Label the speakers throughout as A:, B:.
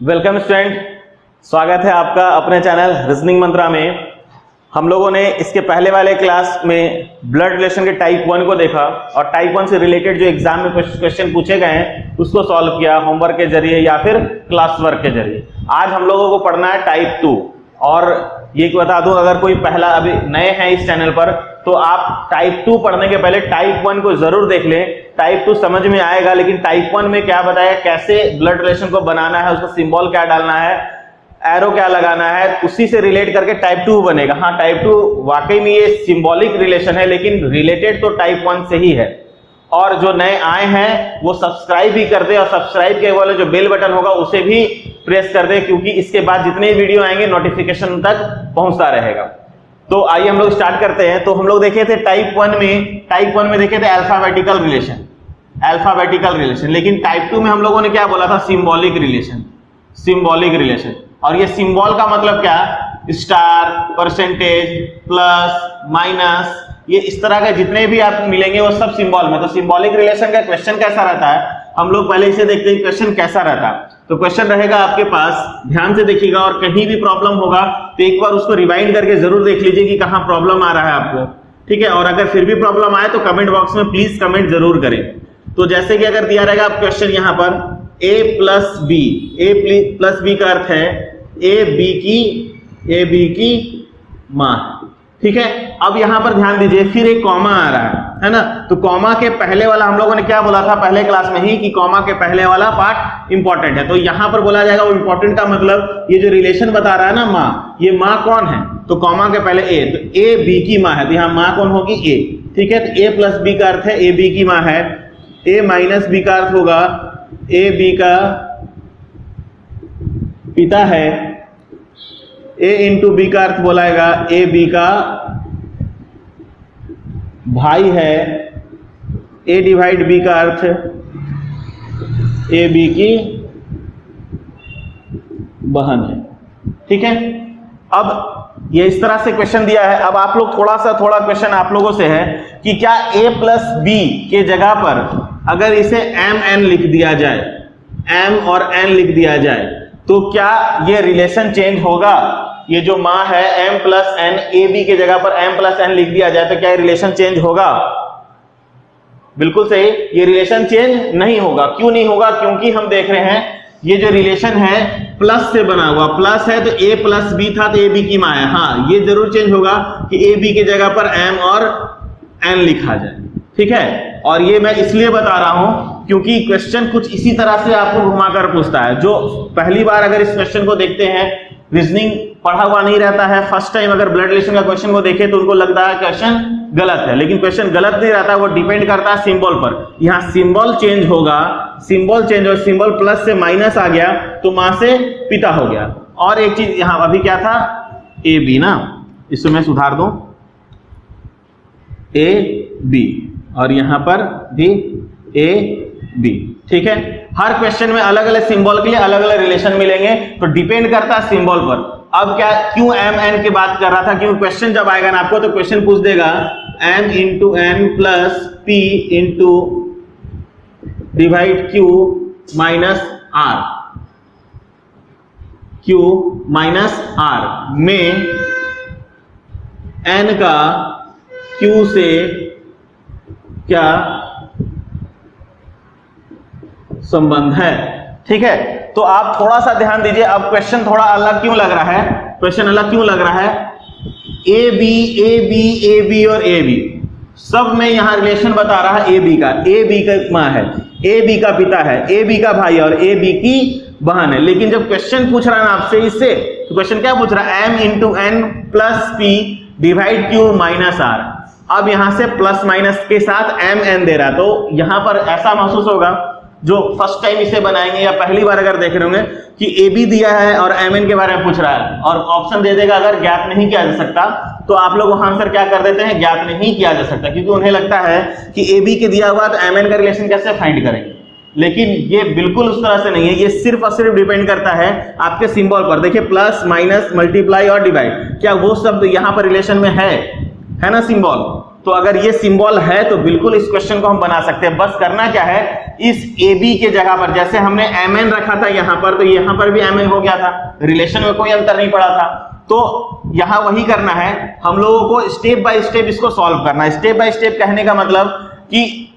A: Welcome student, स्वागत है आपका अपने चैनल रीजनिंग मंत्रा में। हम लोगों ने इसके पहले वाले क्लास में ब्लड रिलेशन के टाइप 1 को देखा और टाइप 1 से रिलेटेड जो एग्जाम में क्वेश्चन पूछे गए हैं उसको सॉल्व किया होमवर्क के जरिए या फिर क्लास वर्क के जरिए। आज हम लोगों को पढ़ना है टाइप 2। और ये बता दूं, अगर कोई पहला अभी नए हैं इस चैनल पर तो आप टाइप 2 पढ़ने के पहले टाइप 1 को जरूर देख लें। टाइप 2 समझ में आएगा, लेकिन टाइप 1 में क्या बताया, कैसे ब्लड रिलेशन को बनाना है, उसका सिंबल क्या डालना है, एरो क्या लगाना है, उसी से रिलेट करके टाइप 2 बनेगा। हाँ, टाइप 2 वाकई में ये सिंबॉलिक रिलेशन है, लेकिन रिलेटेड तो टाइप 1 से ही है। और जो नए आए हैं वो सब्सक्राइब भी कर दे और सब्सक्राइब के वाले जो बेल बटन होगा उसे भी प्रेस कर दे, क्योंकि इसके बाद जितने वीडियो आएंगे नोटिफिकेशन तक पहुंचता रहेगा। तो आइए हम लोग स्टार्ट करते हैं। तो हम लोग देखे थे टाइप 1 में देखे थे अल्फाबेटिकल रिलेशन, लेकिन टाइप 2 में हम लोगों ने क्या बोला था, सिंबॉलिक रिलेशन। और ये सिंबल का मतलब क्या, स्टार, परसेंटेज, प्लस, माइनस, ये इस तरह के जितने भी आप मिलेंगे वो सब सिंबल में। तो सिंबॉलिक रिलेशन का क्वेश्चन कैसा रहता है, हम लोग पहले इसे देखते हैं क्वेश्चन कैसा रहता है। तो क्वेश्चन रहेगा आपके पास, ध्यान से देखिएगा, और कहीं भी प्रॉब्लम होगा तो एक बार उसको रिवाइंड करके जरूर देख लीजिए कि कहां प्रॉब्लम आ रहा है आपको, ठीक है। और अगर फिर भी प्रॉब्लम आए तो कमेंट बॉक्स में प्लीज कमेंट जरूर करें। तो जैसे कि अगर दिया रहेगा आप क्वेश्चन यहां पर a प्लस बी का अर्थ है ए बी की मां, ठीक है। अब यहां पर ध्यान दीजिए, फिर एक कॉमा आ रहा है ना। तो कॉमा के पहले वाला हम लोगों ने क्या बोला था पहले क्लास में ही कि कॉमा के पहले वाला पार्ट इंपॉर्टेंट है। तो यहां पर बोला जाएगा वो इंपॉर्टेंट का मतलब ये जो रिलेशन बता रहा है ना मां, ये मां कौन है, तो कॉमा के पहले ए, तो ए बी की मां है, तो यहां मां कौन होगी, ए, ठीक है। तो ए प्लस बी का अर्थ है ए बी की मां है। ए माइनस बी का अर्थ होगा ए बी का पिता है। ए इंटू बी का अर्थ बोलाएगा ए बी का भाई है। ए डिवाइड बी का अर्थ ए बी की बहन है, ठीक है। अब ये इस तरह से क्वेश्चन दिया है। अब आप लोग थोड़ा क्वेश्चन आप लोगों से है कि क्या a प्लस बी के जगह पर अगर इसे एम एन लिख दिया जाए, एम और एन लिख दिया जाए, तो क्या ये रिलेशन चेंज होगा। ये जो मां है m plus N, A B के जगह पर m प्लस एन लिख दिया जाए तो क्या ये रिलेशन चेंज होगा, बिल्कुल सही, ये रिलेशन चेंज नहीं होगा। क्यों नहीं होगा, क्योंकि हम देख रहे हैं ये जो रिलेशन है प्लस से बना हुआ, प्लस है तो a प्लस बी था तो ए बी की मां है। हाँ, ये जरूर चेंज होगा कि ए बी के जगह पर m और n लिखा जाए, ठीक है। और ये मैं इसलिए बता रहा हूं क्योंकि क्वेश्चन कुछ इसी तरह से आपको घुमाकर पूछता है। जो पहली बार अगर इस क्वेश्चन को देखते हैं, रीजनिंग पढ़ा हुआ नहीं रहता है, फर्स्ट टाइम अगर ब्लड रिलेशन का क्वेश्चन को देखे तो उनको लगता है क्वेश्चन गलत है, लेकिन क्वेश्चन गलत नहीं रहता, वो डिपेंड करता है सिंबल पर। यहाँ सिंबल चेंज होगा, सिंबल चेंज और सिंबल प्लस से माइनस आ गया तो मां से पिता हो गया। और एक चीज यहाँ अभी क्या था, ए बी ना, इसको मैं सुधार दूं, ए बी, और यहां पर भी ए बी, ठीक है। हर क्वेश्चन में अलग अलग सिंबल के लिए अलग अलग रिलेशन मिलेंगे, तो डिपेंड करता है सिंबल पर। अब क्या, क्यों एम एन की बात कर रहा था, क्योंकि क्वेश्चन जब आएगा ना आपको तो क्वेश्चन पूछ देगा M into N plus P into divide Q minus R, Q minus R में एन का क्यू से क्या संबंध है, ठीक है। तो आप थोड़ा सा ध्यान दीजिए। अब क्वेश्चन थोड़ा अलग क्यों लग रहा है, क्वेश्चन अलग क्यों लग रहा है, ए बी और ए बी सब में यहां रिलेशन बता रहा है। ए बी का मां है, ए बी का पिता है, ए बी का भाई और ए बी की बहन है। लेकिन जब क्वेश्चन पूछ रहा है ना आपसे इससे, तो क्वेश्चन क्या पूछ रहा है, M into N plus P divide Q minus R. अब यहां से प्लस माइनस के साथ एम एन दे रहा है, तो यहां पर ऐसा महसूस होगा जो फर्स्ट टाइम इसे बनाएंगे या पहली बार अगर देख रहे होंगे कि ए बी दिया है और एम एन के बारे में पूछ रहा है और ऑप्शन दे देगा अगर ज्ञात नहीं किया जा सकता, तो आप लोग वहां आंसर क्या कर देते हैं, ज्ञात नहीं किया जा सकता, क्योंकि उन्हें लगता है कि ए बी के दिया हुआ तो एम एन का रिलेशन कैसे फाइंड करेंगे। लेकिन ये बिल्कुल उस तरह से नहीं है, ये सिर्फ और सिर्फ डिपेंड करता है आपके सिंबल पर। देखिए प्लस माइनस मल्टीप्लाई और डिवाइड, क्या वो शब्द यहाँ पर रिलेशन में है ना सिंबल, तो अगर ये सिंबल है तो बिल्कुल इस क्वेश्चन को हम बना सकते हैं। बस करना क्या है, इस ए बी के जगह पर जैसे हमने एम एन रखा था यहां पर, तो यहां पर भी एम एन हो गया था, रिलेशन में कोई अंतर नहीं पड़ा था। तो यहां वही करना है, हम लोगों को स्टेप बाय स्टेप इसको सॉल्व करना है। स्टेप बाय स्टेप कहने का मतलब कि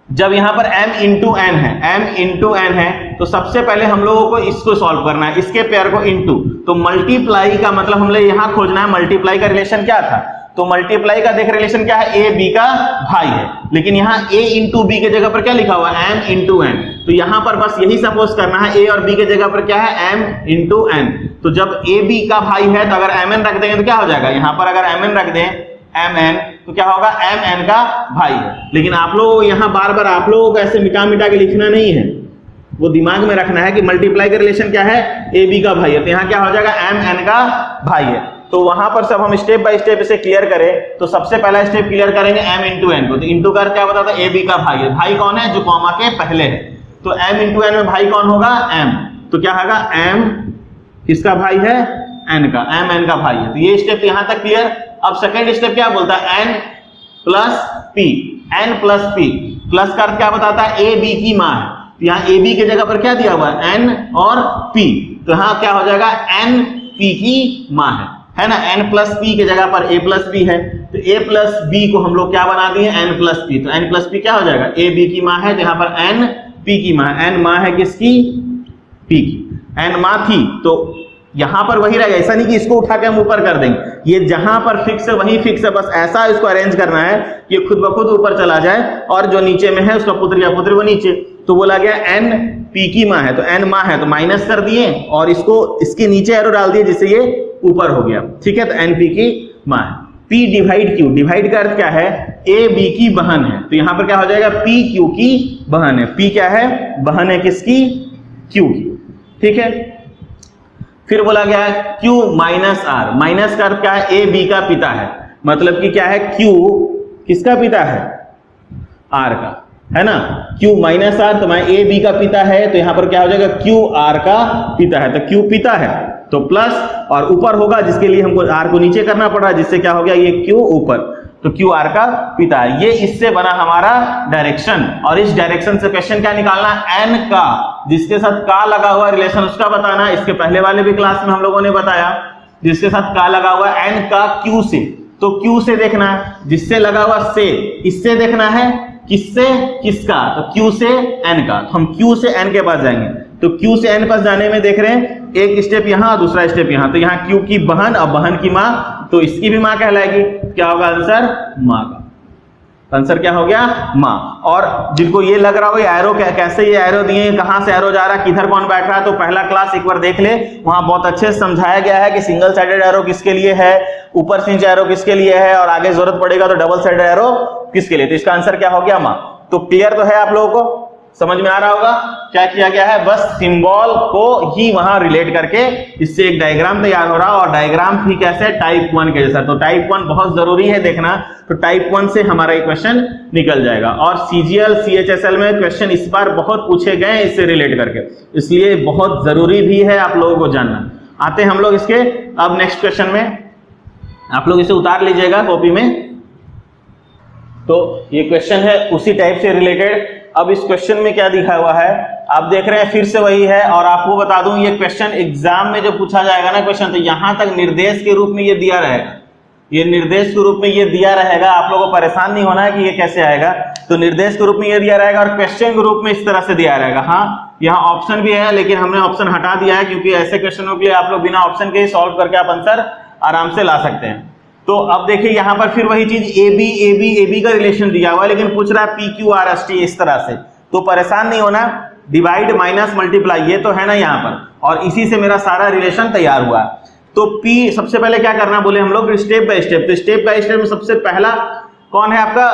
A: जब यहां पर m इंटू एन है, m इंटू एन है, तो सबसे पहले हम लोगों को इसको सॉल्व करना है, इसके पेयर को इंटू। तो मल्टीप्लाई का मतलब हम लोग यहां खोजना है मल्टीप्लाई का रिलेशन क्या था, तो मल्टीप्लाई का देख रिलेशन क्या है, ए बी का भाई है, लेकिन यहाँ a इंटू बी के जगह पर क्या लिखा हुआ है, m इंटू एन। तो यहां पर बस यही सपोज करना है, a और b के जगह पर क्या है, m इंटू एन। तो जब a b का भाई है तो अगर mn रख देंगे तो क्या हो जाएगा, यहां पर अगर mn रख दें mn तो क्या होगा, mn का भाई है। लेकिन आप लोग यहाँ बार बार आप लोगों को ऐसे मिटा मिटा के लिखना नहीं है, वो दिमाग में रखना है कि मल्टीप्लाई का रिलेशन क्या है, ए बी का भाई है, तो यहाँ क्या हो जाएगा, mn का भाई है। तो वहां पर सब हम स्टेप बाय स्टेप इसे क्लियर करें, तो सबसे पहला स्टेप क्लियर करेंगे m इंटू एन को। तो इंटू का क्या बताता है, ए बी का भाई है, भाई कौन है, जो कॉमा के पहले है, तो m इंटू एन में भाई कौन होगा, m। तो क्या होगा, m किसका भाई है, n का, m n का भाई है। तो ये स्टेप यहां तक क्लियर। अब सेकंड स्टेप क्या बोलता है, n plus p, n plus p, plus का अर्थ क्या बताता है, ए बी की मां है, तो यहाँ ए बी के जगह पर क्या दिया हुआ है, n और p, तो यहाँ क्या हो जाएगा, n p की मां है ना, n प्लस p के जगह पर a प्लस b है, तो a प्लस b को हम लोग क्या बना दिए, n प्लस p, तो n प्लस p क्या हो जाएगा, a b की मां है, तो यहाँ पर n p की मां, n मां है किसकी, p की, n मां थी, तो यहां पर वही रहेगा, ऐसा नहीं कि इसको उठा के हम ऊपर कर देंगे, ये जहां पर फिक्स है वही फिक्स है, बस ऐसा इसको अरेंज करना है कि खुद ब खुद ऊपर चला जाए और जो नीचे में है उसका पुत्र या पुत्री वो नीचे। तो बोला गया n p की मां है, तो n मां है तो माइनस कर दिए और इसको इसके नीचे एरो डाल दिए जिससे ये ऊपर हो गया, ठीक है, तो n p की मां है। p डिवाइड q, डिवाइड का अर्थ क्या है, a b की बहन है, तो यहां पर क्या हो जाएगा, p q की बहन है, p क्या है, बहन है किसकी, q की, ठीक है। फिर बोला गया है Q माइनस आर, माइनस का अर्थ क्या है, ए बी का पिता है, मतलब कि क्या है, Q किसका पिता है, R का, है ना, Q माइनस आर, तो मैं ए बी का पिता है, तो यहां पर क्या हो जाएगा, Q R का पिता है, तो Q पिता है तो प्लस और ऊपर होगा जिसके लिए हमको R को नीचे करना पड़ा, जिससे क्या हो गया, ये Q ऊपर, तो Q R का पिता है। ये इससे बना हमारा डायरेक्शन, और इस डायरेक्शन से क्वेश्चन क्या निकालना, n का जिसके साथ का लगा हुआ रिलेशन उसका बताना। इसके पहले वाले भी क्लास में हम लोगों ने बताया, जिसके साथ का लगा हुआ n का q से, तो q से देखना है, जिससे लगा हुआ से, इससे देखना है किससे, किसका, तो q से n का, तो हम q से n के पास जाएंगे, तो q से n पास जाने में देख रहे हैं एक स्टेप यहां और दूसरा स्टेप यहां, तो यहाँ q की बहन और बहन की मां, तो इसकी भी मां कहलाएगी, क्या होगा आंसर, मां का, आंसर क्या हो गया, मां। और जिनको ये लग रहा हो एरो कैसे ये एरो दिए, कहां से एरो जा रहा है, किधर कौन बैठ रहा है, तो पहला क्लास एक बार देख ले, वहां बहुत अच्छे से समझाया गया है कि सिंगल साइडेड एरो किसके लिए है, ऊपर से नीचे एरो किसके लिए है, और आगे जरूरत पड़ेगा तो डबल साइडेड एरो किसके लिए, तो इसका आंसर क्या हो गया, मां। तो क्लियर तो है आप लोगों को, समझ में आ रहा होगा क्या किया गया है, बस सिंबल को ही वहां रिलेट करके इससे एक डायग्राम तैयार हो रहा, और डायग्राम भी कैसे, टाइप 1 के जैसा, तो टाइप 1 बहुत जरूरी है देखना, तो टाइप 1 से हमारा ये क्वेश्चन निकल जाएगा। और सीजीएल सीएचएसएल में क्वेश्चन इस बार बहुत पूछे गए इससे रिलेट करके, इसलिए बहुत जरूरी भी है आप लोगों को जानना। आते हैं हम लोग इसके अब नेक्स्ट क्वेश्चन में, आप लोग इसे उतार लीजिएगा कॉपी में। तो ये क्वेश्चन है उसी टाइप से रिलेटेड। अब इस क्वेश्चन में क्या दिखा हुआ है आप देख रहे हैं, फिर से वही है, और आपको बता दूं ये क्वेश्चन एग्जाम में जो पूछा जाएगा ना क्वेश्चन, तो यहां तक निर्देश के रूप में ये दिया रहेगा, ये निर्देश के रूप में ये दिया रहेगा, आप लोगों को परेशान नहीं होना है कि ये कैसे आएगा, तो निर्देश के रूप में ये दिया रहेगा और क्वेश्चन के रूप में इस तरह से दिया रहेगा। हाँ, यहाँ ऑप्शन भी है लेकिन हमने ऑप्शन हटा दिया है, क्योंकि ऐसे क्वेश्चनों के लिए आप लोग बिना ऑप्शन के ही सॉल्व करके आप आंसर आराम से ला सकते हैं। तो अब देखिए यहाँ पर फिर वही चीज, ए बी का रिलेशन दिया हुआ है, लेकिन पूछ रहा है P Q R S T इस तरह से, तो परेशान नहीं होना, डिवाइड माइनस मल्टीप्लाई ये तो है ना यहाँ पर, और इसी से मेरा सारा रिलेशन तैयार हुआ। तो P सबसे पहले क्या करना बोले हम लोग, स्टेप बाय स्टेप, तो स्टेप बाय स्टेप में सबसे पहला कौन है आपका,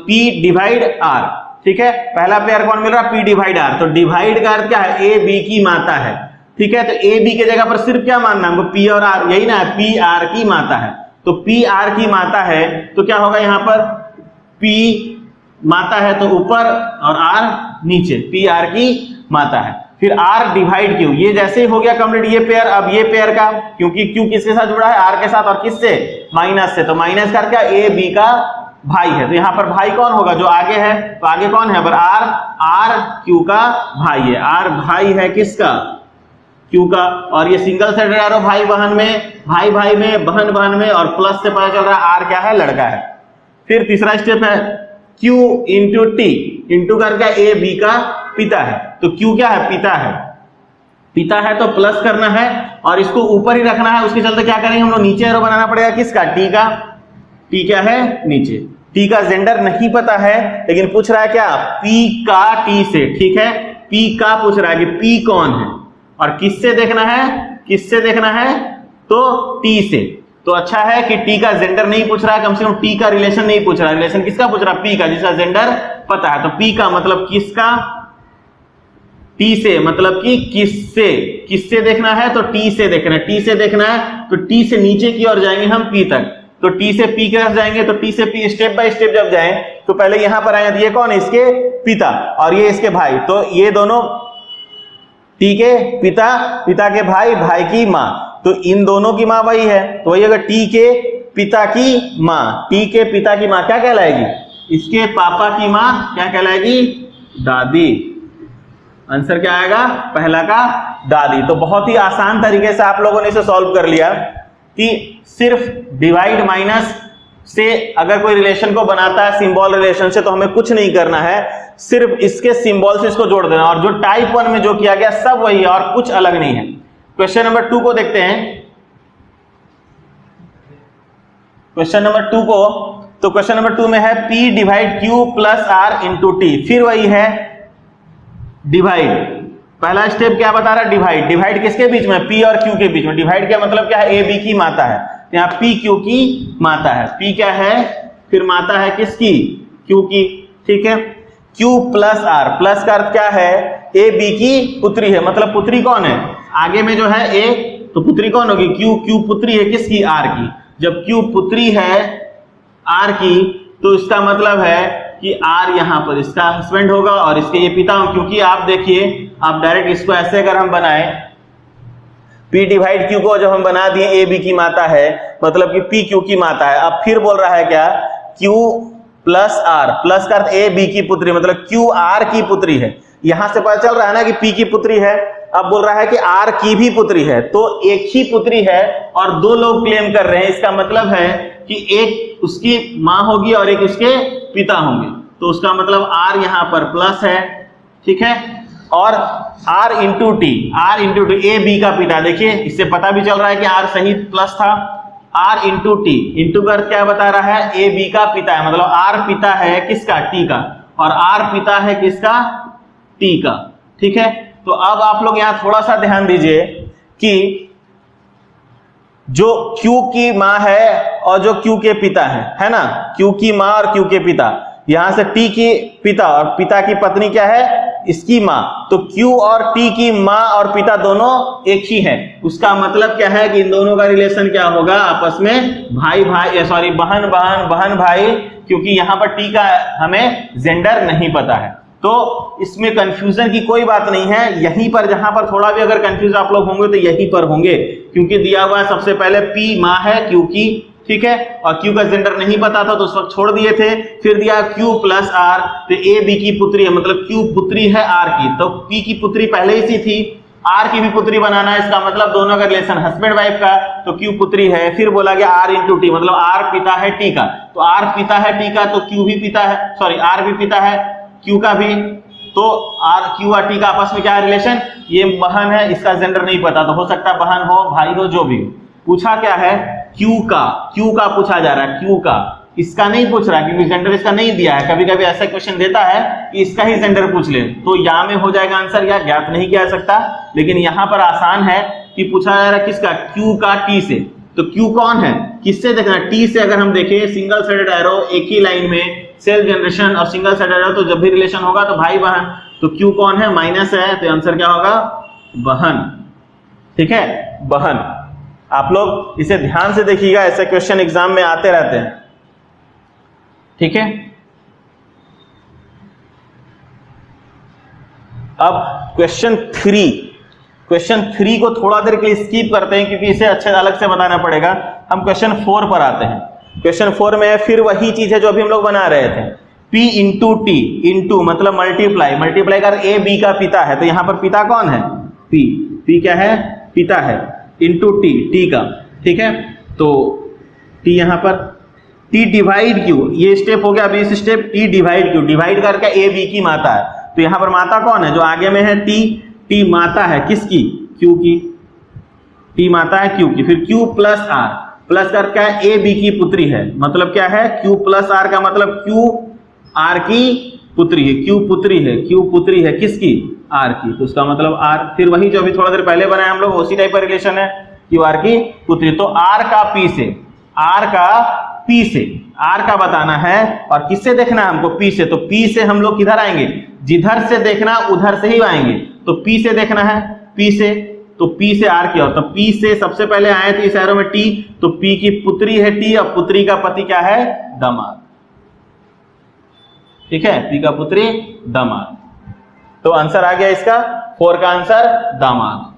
A: P डिवाइड R, ठीक है, पहला पेयर कौन मिल रहा है, P डिवाइड R, तो डिवाइड का अर्थ क्या है, ए बी की माता है, ठीक है, तो ए बी के जगह पर सिर्फ क्या मानना हमको, P और R, यही ना, P R की माता है, तो P R की माता है, तो क्या होगा यहाँ पर, P माता है तो ऊपर और R नीचे, P R की माता है। फिर R डिवाइड Q, ये जैसे ही हो गया कंप्लीट ये पेयर, अब ये पेयर का, क्योंकि Q किसके साथ जुड़ा है, R के साथ, और किससे, माइनस से, तो माइनस कर क्या, A B का भाई है, तो यहां पर भाई कौन होगा, जो आगे है, तो आगे कौन है, पर R Q का भाई है, R भाई है किसका, Q का, और ये सिंगल साइडेड एरो भाई बहन में, भाई भाई में, बहन बहन में, और प्लस से पता चल रहा है R क्या है, लड़का है। फिर तीसरा स्टेप है Q इंटू T, इंटू करके A B का पिता है, तो Q क्या है, पिता है, पिता है तो प्लस करना है और इसको ऊपर ही रखना है, उसके चलते क्या करेंगे हम लोग, नीचे एरो बनाना पड़ेगा किसका, T का, T क्या है, नीचे, T का जेंडर नहीं पता है, लेकिन पूछ रहा है क्या, P का T से, ठीक है, P का पूछ रहा है कि P कौन है, और किससे देखना है, किससे देखना है, तो T से, तो अच्छा है कि T का जेंडर नहीं पूछ रहा है, कम से कम T का रिलेशन नहीं पूछ रहा है, रिलेशन किसका पूछ रहा है, P का, जिसका जेंडर पता है, तो P का मतलब किसका, T से, मतलब कि किससे, किससे देखना है, तो T से देखना है, T से देखना है, तो T से नीचे की ओर जाएंगे हम P तक, तो T से P की तरफ जाएंगे, तो T से P स्टेप बाय स्टेप जब जाएं, तो पहले यहां पर आए, तो ये कौन है, इसके पिता, और ये इसके भाई, तो ये दोनों T के पिता, पिता के भाई, भाई की माँ, तो इन दोनों की माँ वही है, तो वही अगर T के पिता की माँ, T के पिता की माँ क्या कहलाएगी, इसके पापा की माँ क्या कहलाएगी, दादी, आंसर क्या आएगा, पहला का दादी। तो बहुत ही आसान तरीके से आप लोगों ने इसे सॉल्व कर लिया कि सिर्फ डिवाइड माइनस से अगर कोई रिलेशन को बनाता है सिंबल रिलेशन से, तो हमें कुछ नहीं करना है, सिर्फ इसके सिंबल से इसको जोड़ देना, और जो टाइप 1 में जो किया गया सब वही है और कुछ अलग नहीं है। क्वेश्चन नंबर 2 को देखते हैं, क्वेश्चन नंबर 2 को, तो क्वेश्चन नंबर 2 में है P divide Q plus R into T, फिर वही है डिवाइड, पहला स्टेप क्या बता रहा है, डिवाइड, डिवाइड किसके बीच में, P और Q के बीच में, डिवाइड क्या मतलब क्या है, A B की माता है, यहाँ P Q की माता है, P क्या है, फिर माता है किसकी, Q की, ठीक है, Q प्लस R, प्लस का अर्थ क्या है, A B की पुत्री है, मतलब पुत्री कौन है, आगे में जो है A, तो पुत्री कौन होगी, Q, Q पुत्री है किसकी, R की, जब Q पुत्री है R की, तो इसका मतलब है कि R यहाँ पर इसका हस्बैंड होगा और इसके ये पिता हो, क्योंकि आप देखिए, आप डायरेक्ट इसको ऐसे अगर हम बनाए, P डिवाइड Q को जब हम बना दिए A B की माता है, मतलब कि P Q की माता है, अब फिर बोल रहा है क्या, Q प्लस R, प्लस का अर्थ A B की पुत्री, मतलब Q R की पुत्री है, यहां से पता चल रहा है ना कि P की पुत्री है, अब बोल रहा है कि R की भी पुत्री है, तो एक ही पुत्री है और दो लोग क्लेम कर रहे हैं, इसका मतलब है कि एक उसकी मां होगी और एक उसके पिता होंगे, तो उसका मतलब R यहां पर प्लस है, ठीक है, और R into T, R into T, A B का पिता, देखिए इससे पता भी चल रहा है कि R सही प्लस था, R इंटू टी, इंटू का अर्थ क्या बता रहा है, A B का पिता है, मतलब R पिता है किसका, T का, और R पिता है किसका, T का, ठीक है। तो अब आप लोग यहां थोड़ा सा ध्यान दीजिए कि जो Q की मां है और जो Q के पिता है ना, Q की मां और Q के पिता, यहां से T की पिता और पिता की पत्नी क्या है, इसकी मां, तो Q और T की मां और पिता दोनों एक ही है, उसका मतलब क्या है कि इन दोनों का रिलेशन क्या होगा, आपस में भाई भाई, सॉरी बहन बहन, बहन भाई, क्योंकि यहां पर T का हमें जेंडर नहीं पता है, तो इसमें कंफ्यूजन की कोई बात नहीं है। यहीं पर जहां पर थोड़ा भी अगर कंफ्यूज आप लोग होंगे तो यहीं पर होंगे, क्योंकि दिया हुआ है सबसे पहले P मां है Q की, ठीक है, और Q का जेंडर नहीं पता था तो उस वक्त छोड़ दिए थे, फिर दिया Q प्लस R, तो A B की पुत्री है, मतलब Q पुत्री है R की, तो P की पुत्री पहले ही सी थी, R की भी पुत्री बनाना है, इसका मतलब दोनों का रिलेशन हस्बैंड वाइफ का, तो Q पुत्री है, फिर बोला गया R इंटू टी, मतलब R पिता है T का, तो R पिता है T का, तो Q भी पिता है, सॉरी R भी पिता है Q का भी, तो Q और T का आपस में क्या है रिलेशन, ये बहन है, इसका जेंडर नहीं पता, तो हो सकता है बहन हो, भाई हो, जो भी हो। पूछा क्या है, Q का पूछा जा रहा है, Q का, इसका नहीं पूछ रहा क्योंकि जेंडर इसका नहीं दिया है, कभी कभी ऐसा क्वेश्चन देता है कि इसका ही जेंडर पूछ ले, तो या में हो जाएगा आंसर, या ज्ञात नहीं किया जा सकता, लेकिन यहां पर आसान है कि पूछा जा रहा है किसका, Q का T से, तो Q कौन है, किससे देखना, T से अगर हम देखें सिंगल साइडेड एरो, एक ही लाइन में सेल्फ जनरेशन और सिंगल साइडेड एरो, तो जब भी रिलेशन होगा तो भाई बहन, तो Q कौन है, माइनस है, तो आंसर क्या होगा, बहन, ठीक है, बहन। आप लोग इसे ध्यान से देखिएगा, ऐसे क्वेश्चन एग्जाम में आते रहते हैं, ठीक है। अब क्वेश्चन थ्री को थोड़ा देर के लिए स्किप करते हैं क्योंकि इसे अच्छे अलग से बताना पड़ेगा। हम क्वेश्चन 4 पर आते हैं। क्वेश्चन 4 में फिर वही चीज है जो अभी हम लोग बना रहे थे। P इंटू टी इंटू मतलब मल्टीप्लाई कर ए बी का पिता है, तो यहां पर पिता कौन है? P क्या है? पिता है, इंटू टी का, ठीक है। तो टी यहां पर टी डिवाइड क्यू, ये स्टेप हो गया। अभी इस step T divide Q, divide करके ए बी की माता है, तो यहां पर माता कौन है? जो आगे में है टी माता है किसकी? क्यू की। टी माता है क्यू की। फिर क्यू प्लस आर, प्लस कर क्या है? ए बी की पुत्री है, मतलब क्या है? क्यू प्लस आर का मतलब क्यू आर की पुत्री है, क्यू पुत्री है किसकी? आर की, तो उसका मतलब आर। फिर वही जो अभी थोड़ा देर पहले बनाया हम लोग, उसी टाइप का रिलेशन है, क्यू आर की पुत्री। तो आर का पी से आर का बताना है, और किससे देखना है हमको? पी से। तो पी से हम लोग किधर आएंगे? जिधर से देखना उधर से ही आएंगे। तो पी से देखना है, पी से, तो पी से आर की ओर, तो पी से सबसे पहले आए थे इस एरो में टी, तो पी की पुत्री है टी, और पुत्री का पति क्या है? दामाद, ठीक है। पी का पुत्री दामाद, तो आंसर आ गया इसका 4 का आंसर दामाद,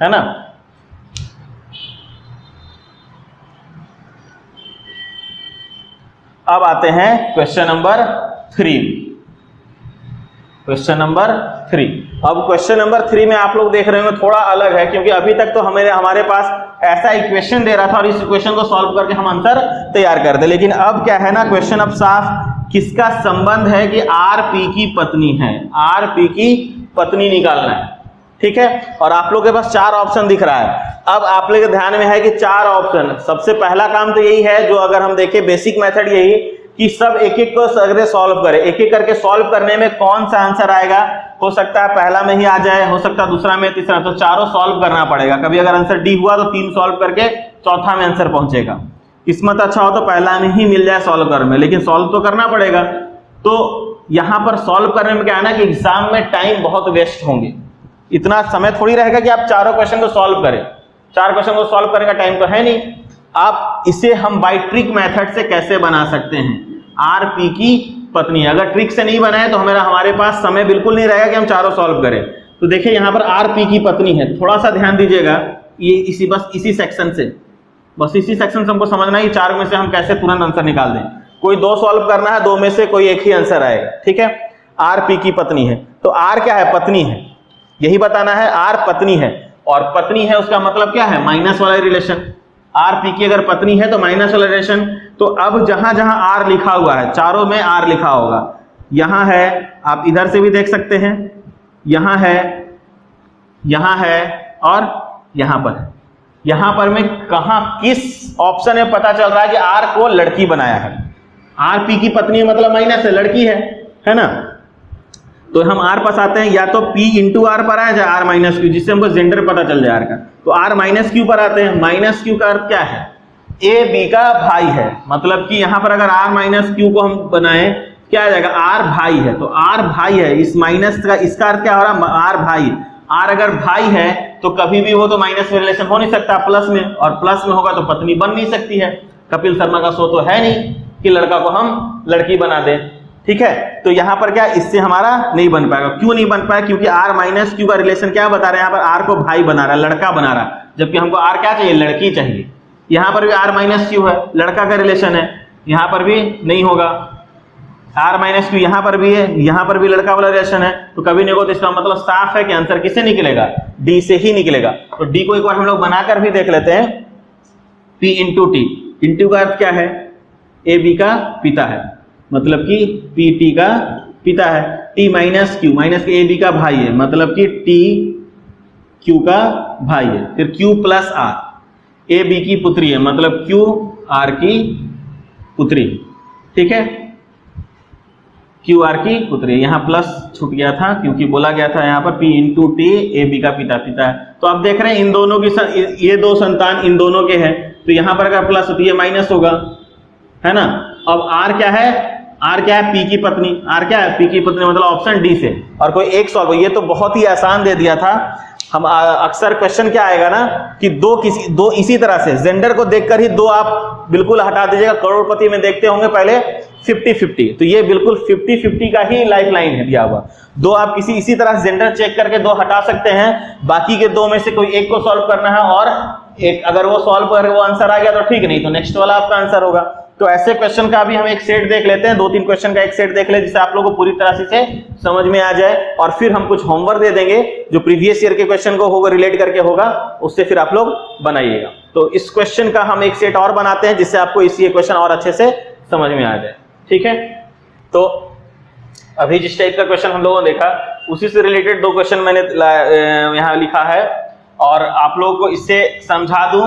A: है ना। अब आते हैं क्वेश्चन नंबर 3। अब क्वेश्चन नंबर 3 में आप लोग देख रहे होंगे थोड़ा अलग है, क्योंकि अभी तक तो हमारे पास ऐसा इक्वेशन दे रहा था और इस इक्वेशन को सॉल्व करके हम आंसर तैयार कर दे। लेकिन अब क्या है ना, क्वेश्चन अब साफ किसका संबंध है कि आर पी की पत्नी है, आर पी की पत्नी निकालना है, ठीक है। और आप लोग के पास 4 ऑप्शन दिख रहा है। अब आप लोग के ध्यान में है कि 4 ऑप्शन, सबसे पहला काम तो यही है, जो अगर हम देखें बेसिक मेथड यही कि सब एक एक को अगर सॉल्व करें, एक एक करके सॉल्व करने में कौन सा आंसर आएगा, हो सकता है पहला में ही आ जाए, हो सकता है दूसरा में, तीसरा, तो चारों सॉल्व करना पड़ेगा। कभी अगर आंसर डी हुआ तो 3 सॉल्व करके चौथा में आंसर पहुंचेगा। किस्मत अच्छा हो तो पहला में ही मिल जाए सॉल्व करने में, लेकिन सॉल्व तो करना पड़ेगा। तो यहां पर सॉल्व करने में क्या है ना कि एग्जाम में टाइम बहुत वेस्ट होंगे, इतना समय थोड़ी रहेगा कि आप चारों क्वेश्चन को सॉल्व करें। 4 क्वेश्चन को सॉल्व करने का टाइम तो है नहीं। आप इसे हम बाय ट्रिक मेथड से कैसे बना सकते हैं? आर पी की पत्नी, अगर ट्रिक से नहीं बनाए तो हमारे पास समय बिल्कुल नहीं रहेगा कि हम चारों सॉल्व करें। तो देखिए यहां पर आर पी की पत्नी है, थोड़ा सा ध्यान दीजिएगा, ये इसी सेक्शन से हमको समझना है 4 में से हम कैसे तुरंत आंसर निकाल दें। कोई 2 सॉल्व करना है, 2 में से कोई एक ही आंसर आएगा, ठीक है। आर पी की पत्नी है, तो आर क्या है? पत्नी है, यही बताना है। आर पत्नी है, और पत्नी है उसका मतलब क्या है? माइनस वाला रिलेशन। आर पी की अगर पत्नी है तो माइनस वाला रिलेशन। तो अब जहां जहां आर लिखा हुआ है, चारों में आर लिखा होगा, यहां है, आप इधर से भी देख सकते हैं, यहां है और यहां पर है। यहां पर में कहां किस ऑप्शन में पता चल रहा है कि आर को लड़की बनाया है? आर पी की पत्नी मतलब माइनस है, लड़की है ना। तो हम आर पास आते हैं, या तो P इंटू आर पर आया जाए आर माइनस क्यू, जिससे हमको जेंडर पता चल जाए आर का। तो आर माइनस क्यू पर आते हैं। माइनस क्यू का अर्थ क्या है? ए बी का भाई है, मतलब कि यहां पर अगर आर माइनस क्यू को हम बनाए, क्या आ जाएगा? आर भाई है, तो आर भाई है, इस माइनस का इसका अर्थ क्या हो रहा है? आर भाई। आर अगर भाई है तो कभी भी वो तो माइनस में रिलेशन हो नहीं सकता, प्लस में, और प्लस में होगा तो पत्नी बन नहीं सकती है। कपिल शर्मा का शो तो है नहीं कि लड़का को हम लड़की बना दें, ठीक है। तो यहां पर क्या, इससे हमारा नहीं बन पाएगा। क्यों नहीं बन पाया? क्योंकि आर माइनस क्यू का रिलेशन क्या बता रहे हैं? यहाँ पर आर को भाई बना रहा है, लड़का बना रहा है, जबकि हमको आर क्या चाहिए? लड़की चाहिए। यहां पर भी आर माइनस क्यू है, लड़का का रिलेशन है, यहां पर भी नहीं होगा। आर माइनस क्यू यहां पर भी है, यहां पर भी लड़का वाला रिलेशन है, तो कभी नहीं होगा। तो इसका मतलब साफ है कि आंसर किससे निकलेगा? डी से ही निकलेगा। तो डी को एक बार हम लोग बनाकर भी देख लेते हैं। पी इंटू टी, इंटू का अर्थ क्या है? ए बी का पिता है, मतलब कि पी टी का पिता है। टी माइनस क्यू, माइनस के ए बी का भाई है, मतलब कि टी क्यू का भाई है। फिर Q plus R, A B की पुत्री है, मतलब क्यू आर की पुत्री, ठीक है। क्यू आर की पुत्री, यहां प्लस छूट गया था क्योंकि बोला गया था यहां पर P into T A B का पिता है। तो आप देख रहे हैं इन दोनों की ये 2 संतान इन दोनों के हैं, तो यहां पर अगर प्लस होती है माइनस होगा, है ना। अब आर क्या है? आर क्या है? पी की पत्नी। आर क्या है? पी की पत्नी, मतलब ऑप्शन डी से। और कोई एक सॉल्व, ये तो बहुत ही आसान दे दिया था। हम अक्सर क्वेश्चन क्या आएगा ना कि दो इसी तरह से जेंडर को देखकर ही 2 आप बिल्कुल हटा दीजिएगा। करोड़पति में देखते होंगे पहले 50-50, तो ये बिल्कुल 50-50 का ही लाइफ लाइन है दिया हुआ। दो आप किसी इसी तरह जेंडर चेक करके दो हटा सकते हैं, बाकी के दो में से कोई एक को सॉल्व करना है, और एक अगर वो सॉल्व कर वो आंसर आ गया तो ठीक, नहीं तो नेक्स्ट वाला आपका आंसर होगा। तो ऐसे क्वेश्चन का भी हम एक सेट देख लेते हैं, 2-3 क्वेश्चन का एक सेट देख ले जिससे आप लोगों को पूरी तरह से समझ में आ जाए, और फिर हम कुछ होमवर्क दे देंगे जो प्रीवियस ईयर के क्वेश्चन को होगा रिलेट करके होगा, उससे फिर आप लोग बनाइएगा। तो इस क्वेश्चन का हम एक सेट और बनाते हैं जिससे आपको इसी क्वेश्चन और अच्छे से समझ में आ जाए, ठीक है। तो अभी जिस टाइप का क्वेश्चन हम लोगों ने देखा उसी से रिलेटेड 2 क्वेश्चन मैंने यहाँ लिखा है, और आप लोगों को इससे समझा दूं,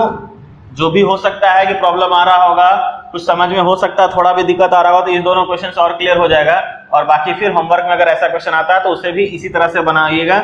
A: जो भी हो सकता है कि प्रॉब्लम आ रहा होगा, कुछ समझ में हो सकता है थोड़ा भी दिक्कत आ रहा होगा, तो इस दोनों क्वेश्चन और क्लियर हो जाएगा। और बाकी फिर होमवर्क में अगर ऐसा क्वेश्चन आता है तो उसे भी इसी तरह से बनाइएगा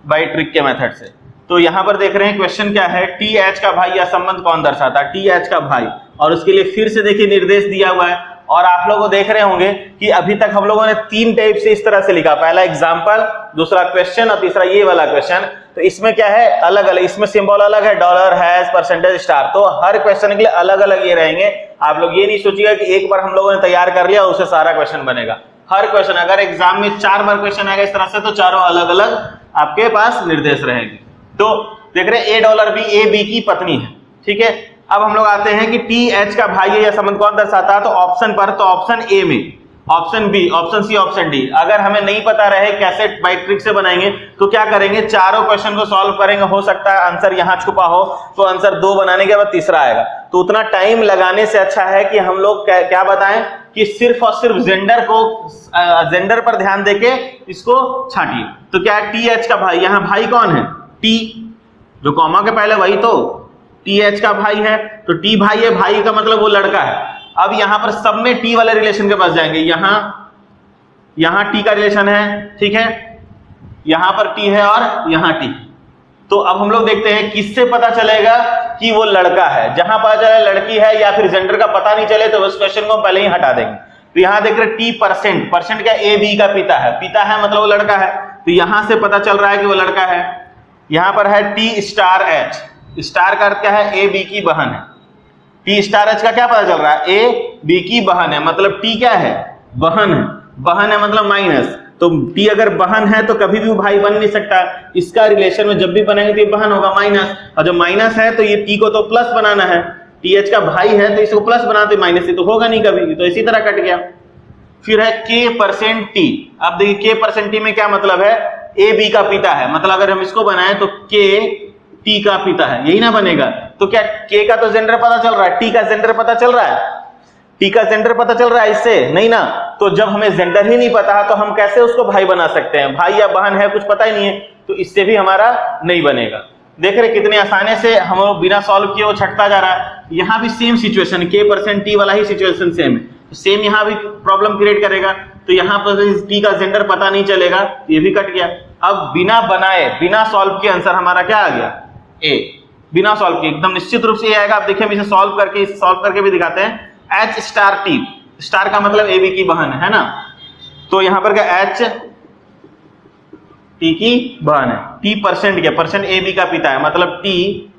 A: बाय ट्रिक के मेथड से। तो यहाँ पर देख रहे हैं क्वेश्चन क्या है, टी एच का भाई या संबंध कौन दर्शाता है, टी एच का भाई, और उसके लिए फिर से देखिए निर्देश दिया हुआ है। और आप लोग देख रहे होंगे कि अभी तक हम लोगों ने 3 टाइप से इस तरह से लिखा, पहला एग्जाम्पल, दूसरा क्वेश्चन, और तीसरा ये वाला क्वेश्चन। तो इसमें क्या है, अलग अलग, इसमें सिंबल अलग है, डॉलर, हैश, परसेंटेज, स्टार, तो हर क्वेश्चन के लिए अलग अलग ये रहेंगे। आप लोग ये नहीं सोचिएगा कि एक बार हम लोगों ने तैयार कर लिया उससे सारा क्वेश्चन बनेगा। हर क्वेश्चन, अगर एग्जाम में 4 बार क्वेश्चन आएगा इस तरह से, तो चारों अलग अलग आपके पास निर्देश रहेंगे। तो देख रहे हैं A$B, ए बी की पत्नी है, ठीक है। अब हम लोग आते हैं कि टी एच का भाई है या संबंध कौन दर्शाता है, तो ऑप्शन पर, तो ऑप्शन ए में, option B, option C, option D. अगर हमें नहीं पता रहे कैसे बाय ट्रिक से बनाएंगे तो क्या करेंगे, चारों क्वेश्चन को सॉल्व करेंगे, हो सकता है आंसर यहाँ छुपा हो तो आंसर 2 बनाने के बाद तीसरा आएगा, तो उतना टाइम लगाने से अच्छा है कि हम लोग क्या बताएं कि सिर्फ और सिर्फ जेंडर पर ध्यान देके इसको छांटिए। तो क्या है, टी एच का भाई, यहाँ भाई कौन है, टी, जो कॉमा के पहले वही, तो टी एच का भाई है, तो टी भाई है, भाई का मतलब वो लड़का है। अब यहां पर सब में टी वाले रिलेशन के पास जाएंगे, यहां टी का रिलेशन है, ठीक है, यहां पर टी है और यहां टी। तो अब हम लोग देखते हैं किससे पता चलेगा कि वो लड़का है, जहां पता चले लड़की है या फिर जेंडर का पता नहीं चले तो उस क्वेश्चन को पहले ही हटा देंगे। तो यहां देख रहे टी परसेंट, परसेंट क्या, ए बी का पिता है, पिता है मतलब वो लड़का है, तो यहां से पता चल रहा है कि वो लड़का है। यहां पर है टी स्टार एच, स्टार का अर्थ क्या है, ए बी की बहन है, टी स्टार एच का क्या पता चल रहा है, ए बी की बहन है, मतलब टी क्या है, बहन है, बहन है मतलब माइनस, तो टी अगर बहन है तो कभी भी वो भाई बन नहीं सकता, इसका रिलेशन में जब भी बनेंगे तो ये बहन होगा माइनस, और जब माइनस है तो ये टी को तो प्लस बनाना है, टी एच का भाई है तो इसको प्लस बनाते, माइनस तो होगा नहीं कभी, तो इसी तरह कट गया। फिर है के परसेंट टी, अब देखिए के परसेंट टी में क्या मतलब है, ए बी का पिता है, मतलब अगर हम इसको बनाए तो के टी का पिता है, यही ना बनेगा। तो क्या के का तो जेंडर पता चल रहा है, टी का जेंडर पता चल रहा है, टी का जेंडर पता चल रहा है, इससे नहीं ना। तो जब हमें जेंडर ही नहीं पता है तो हम कैसे उसको भाई बना सकते हैं, भाई या बहन है कुछ पता ही नहीं है, तो इससे भी हमारा नहीं बनेगा। देख रहे कितने आसानी से हम लोग बिना सॉल्व किए वो छटता जा रहा है। यहाँ भी सेम सिचुएशन, के परसेंट टी वाला ही सिचुएशन सेम है, तो सेम यहाँ भी प्रॉब्लम क्रिएट करेगा। तो यहाँ पर टी का जेंडर पता नहीं चलेगा, ये भी कट गया। अब बिना बनाए, बिना सॉल्व किए आंसर हमारा क्या आ गया, ए, बिना सॉल्व किए एकदम निश्चित रूप से ये आएगा। आप देखिए हम इसे सॉल्व करके भी दिखाते हैं। एच स्टार टी, स्टार का मतलब ए बी की बहन है ना, तो यहां पर क्या एच टी की बहन है, टी परसेंट क्या, परसेंट ए बी का पिता है, मतलब टी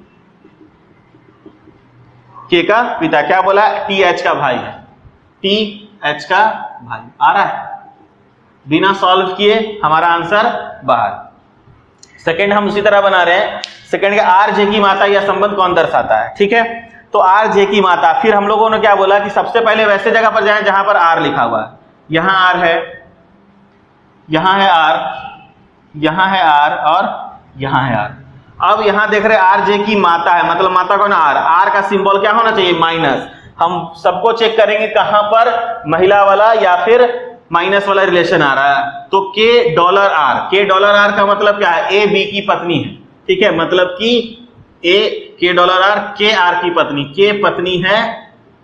A: के का पिता, क्या बोला, टी एच का भाई है, टी एच का भाई आ रहा है। बिना सॉल्व किए हमारा आंसर बाहर। सेकंड हम उसी तरह बना रहे हैं, सेकंड का आर जे की माता या संबंध कौन दर्शाता है, ठीक है। तो आर जे की माता, फिर हम लोगों ने क्या बोला कि सबसे पहले वैसे जगह पर जाएं जहां पर आर लिखा हुआ है, यहां आर है, यहां है आर, यहां है आर और यहां है आर। अब यहां देख रहे आर जे की माता है, मतलब माता कौन, आर, आर का सिंबल क्या होना चाहिए, माइनस। हम सबको चेक करेंगे कहां पर महिला वाला या फिर माइनस वाला रिलेशन आ रहा है, तो के डॉलर आर, के डॉलर आर का मतलब क्या है, ए बी की पत्नी है, ठीक है, मतलब कि ए के डॉलर आर, के आर की पत्नी, के पत्नी है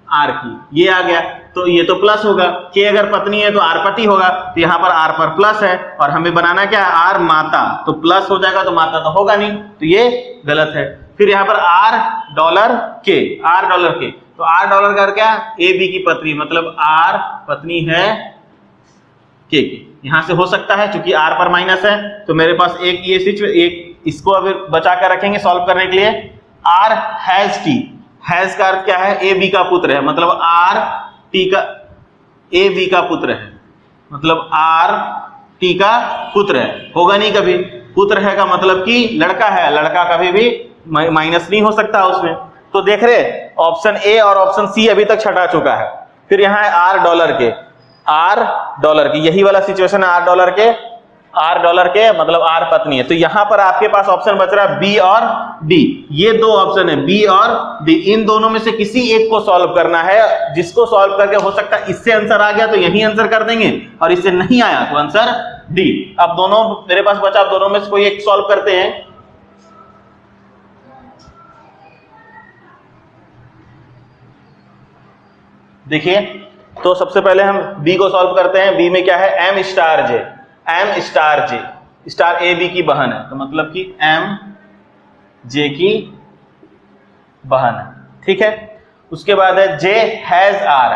A: आर की, ये आ गया। तो ये तो प्लस होगा, के अगर पत्नी है तो आर पति होगा, तो यहाँ पर आर पर प्लस है, और हमें बनाना क्या है, आर माता, तो प्लस हो जाएगा तो माता तो होगा नहीं, तो ये गलत है। फिर यहाँ पर आर डॉलर के, आर डॉलर के, तो आर डॉलर का क्या, ए बी की पत्नी, मतलब आर पत्नी है के की। यहां से हो सकता है क्योंकि आर पर माइनस है, तो मेरे पास एक ये एक इसको अभी बचा कर रखेंगे सॉल्व करने के लिए। आर हैज टी, हैज का अर्थ क्या है, ए बी का पुत्र है, मतलब आर टी का, ए बी का पुत्र है, मतलब आर टी का पुत्र है, होगा नहीं कभी। पुत्र है का मतलब कि लड़का है, लड़का कभी भी माइनस नहीं हो सकता उसमें। तो देख रहे ऑप्शन ए और ऑप्शन सी अभी तक छटा चुका है। फिर यहाँ है आर डॉलर के, यही वाला सिचुएशन है आर डॉलर के मतलब आर पत्नी है। तो यहां पर आपके पास ऑप्शन बच रहा है बी और डी, ये दो ऑप्शन है बी और डी, इन दोनों में से किसी एक को सॉल्व करना है, जिसको सॉल्व करके हो सकता है इससे आंसर आ गया तो यही आंसर कर देंगे, और इससे नहीं आया तो आंसर डी। अब दोनों मेरे पास बचा, अब दोनों में से कोई एक सॉल्व करते हैं। देखिए तो सबसे पहले हम बी को सॉल्व करते हैं। बी में क्या है, M star J, star A B की बहन है, तो मतलब कि एम जे की बहन है, ठीक है। उसके बाद है जे हैज आर,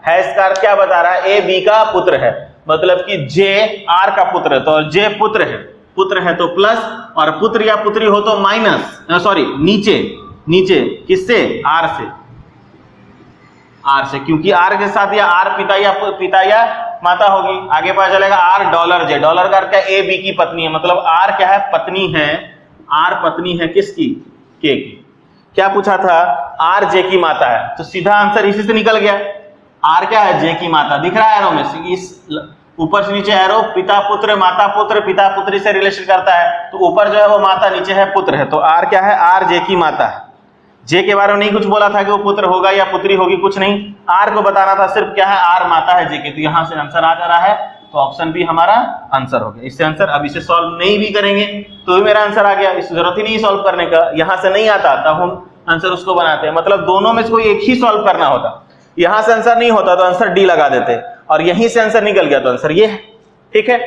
A: हैज का क्या बता रहा है, ए बी का पुत्र है, मतलब कि जे आर का पुत्र है, तो जे पुत्र है तो प्लस, और पुत्र या पुत्री हो तो माइनस, सॉरी नीचे किससे, आर से, क्योंकि आर के साथ या आर पिता या माता होगी। आगे पता चलेगा आर डॉलर जे, डॉलर का अर्थ ए बी की पत्नी है, मतलब आर क्या है, आर पत्नी है किसकी, के की। क्या पूछा था, आर जे की माता है, तो सीधा आंसर इसी से निकल गया। आर क्या है, जे की माता, दिख रहा है एरो में से, इस ऊपर से नीचे एरो पिता पुत्र माता पुत्र पिता पुत्री से रिलेशन करता है, तो ऊपर जो है वो माता, नीचे है पुत्र है, तो आर क्या है, आर जे की माता है। जे के बारे में नहीं कुछ बोला था कि वो पुत्र होगा या पुत्री होगी, कुछ नहीं, आर को बताना था सिर्फ, क्या है, आर माता है जे के, तो यहां से आंसर आ जा रहा है, तो ऑप्शन बी हमारा आंसर हो गया। इससे आंसर, अब इसे सॉल्व नहीं भी करेंगे तो भी मेरा आंसर आ गया, इस जरूरत ही नहीं सॉल्व करने का, यहां से नहीं आता तब हम आंसर उसको बनाते हैं, मतलब दोनों में से कोई एक ही सॉल्व करना होता, यहां से आंसर नहीं होता तो आंसर डी लगा देते, और यहीं से आंसर निकल गया तो आंसर ये है, ठीक है।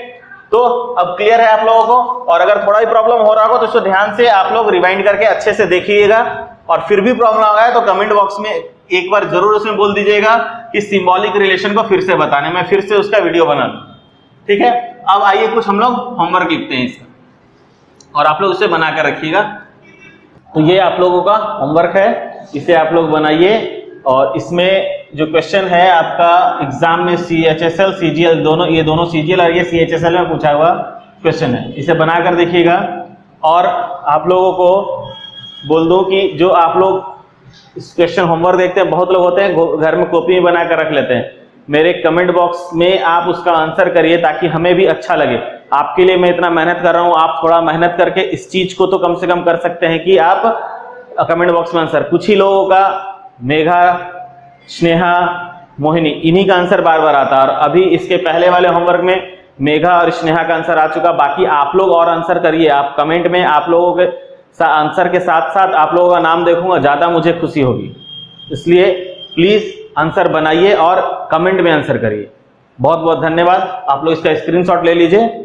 A: तो अब क्लियर है आप लोगों को, और अगर थोड़ा भी प्रॉब्लम हो रहा हो तो इसको ध्यान से आप लोग रिवाइंड करके अच्छे से देखिएगा, और फिर भी प्रॉब्लम आ गया तो कमेंट बॉक्स में एक बार जरूर उसमें बोल दीजिएगा कि सिंबॉलिक रिलेशन को फिर से बताने, मैं फिर से उसका वीडियो बना लूं, ठीक है। अब आइए कुछ हम लोग होमवर्क लिखते हैं इसका, और आप लोग इसे बनाकर रखिएगा। तो ये आप लोगों का होमवर्क है, इसे आप लोग बनाइए, और इसमें जो क्वेश्चन है आपका एग्जाम में CHSL CGL दोनों, ये दोनों CGL और ये CHSL में पूछा हुआ क्वेश्चन है, इसे बनाकर देखिएगा। और आप लोगों को बोल दो कि जो आप लोग इस क्वेश्चन होमवर्क देखते हैं, बहुत लोग होते हैं घर में कॉपी में बनाकर रख लेते हैं, मेरे कमेंट बॉक्स में आप उसका आंसर करिए ताकि हमें भी अच्छा लगे। आपके लिए मैं इतना मेहनत कर रहा हूं, आप थोड़ा मेहनत करके इस चीज को तो कम से कम कर सकते हैं कि आप कमेंट बॉक्स में आंसर, कुछ ही लोगों का, मेघा, स्नेहा, मोहिनी, इन्हीं का आंसर बार बार आता है, और अभी इसके पहले वाले होमवर्क में मेघा और स्नेहा का आंसर आ चुका, बाकी आप लोग और आंसर करिए, आप कमेंट में आप लोगों के आंसर के साथ साथ आप लोगों का नाम देखूंगा, ज्यादा मुझे खुशी होगी, इसलिए प्लीज आंसर बनाइए और कमेंट में आंसर करिए। बहुत बहुत धन्यवाद। आप लोग इसका स्क्रीनशॉट ले लीजिए।